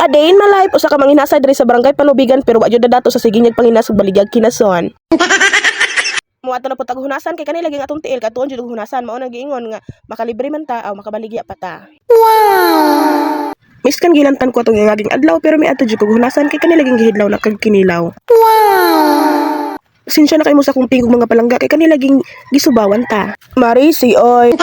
Adain malayp usa ka manginasay diri sa barangay Panubigan pero wa jud dato sa siginyag panginas ug baligyag kinason. Muadto na po taghunasan kay kanila laging atong tiil katuon jud og hunasan mao nang giingon nga makalibre man ta aw makabaligya pa ta. Wow. Miskan gilantan ko atong ngaging adlaw pero may ato jud og hunasan kay kanila laging gihidlaw na kag kinilaw. Wow. Sinsya na kay mo sa kung tingog mga palangga kay kanila laging gisubawan ta. Marisi oy.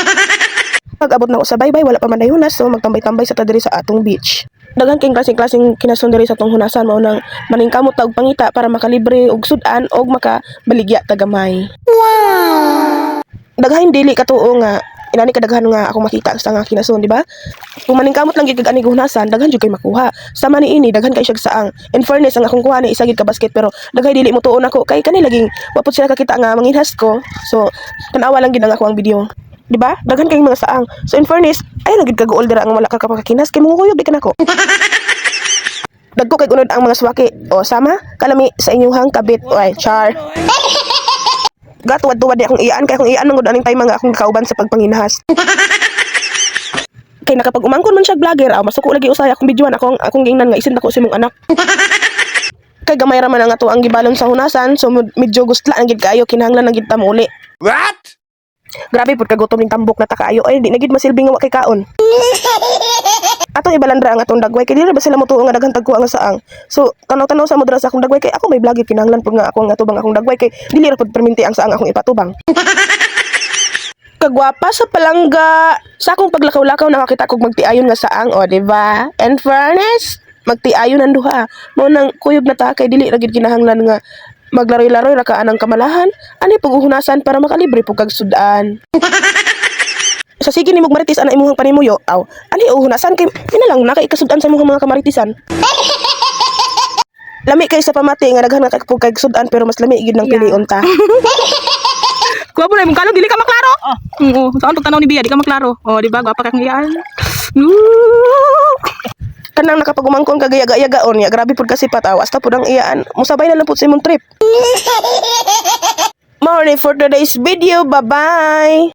Pag abot na ko sa baybay wala pa man hunas so magtambay-tambay sa ta diri sa atong beach. Daghan kay klaseng-klaseng kinason diri sa atong hunasan mao nang maningkamot ta og pangita para makalibre og sudan og makabaligya ta gamay. Wow. Daghan dili katuo nga inani kadaghan nga ako makita sa nga kinason, di ba? Kung maningkamot lang gid kag ani hunasan, daghan jud kay makuha. Sama ni ini daghan kay siya saang. In fairness ang akong kuha ni isa gid ka basket pero daghay dili mo tuon ako kay kani laging wapot sila kakita nga manginhas ko. So tan-awa lang gid ang ako ang video. Di ba? Daghan kay mga saang. So in fairness, ay nagid kagool dira ang wala ka kapakakinas kay munguyog di kanako. Dagko kay unod ang mga swaki. O sama kalami sa inyong kabit. Oy, char. Gatuwad-tuwad di akong iyaan kay akong iyaan mangud aning time nga akong kauban sa pagpanginahas. Kay nakapag-umangkon man siya vlogger, masuko lagi usay akong videoan akong gingnan nga isin ako sa imong anak. Kay gamay ra man ang ato ang gibalon sa hunasan, so medyo gustla ang gid kaayo kinahanglan ang gid ta muli. What? Grabe pud kagutom ning tambok na takaayo ay di na gid masilbing nga wa kay kaon. Atong ibalandra ang atong dagway kay dili ba sila motuo nga daghan tagkuha nga saang. So tanaw-tanaw sa mo dira sa akong dagway kay ako may vlog kinahanglan pud nga ako nga atubang akong dagway kay dili ra pud perminti ang saang akong ipatubang. Kagwapa sa palangga. Sa akong paglakaw-lakaw nakakita kog magtiayon nga saang, o di ba? And fairness, magtiayon ang duha. Mo nang kuyog na ta kay dili ra gid kinahanglan nga maglaroy-laroy ra ka anang kamalahan. Ani pag-uhunasan para makalibre pug kag sudan. Sa sige ni maritis ana imong panimuyo. Aw, ani uhunasan kay pinalang na kay kasudan sa imong mga kamaritisan. Lami kay sa pamati nga daghan nga pug kag sudan pero mas lami gid nang pilion ta. Kuha po na, mong kalong, dili ka maklaro. Oo, saan pagtanaw ni Bia, di ka maklaro. O, di ba, gwapa kang iyan. Kanang nakapagumangkon ka gaya-gaya-gaon, ya, grabe po kasi pataw. Hasta po ang iyaan, musabay na lang po sa imong trip. Morning for today's video, bye-bye.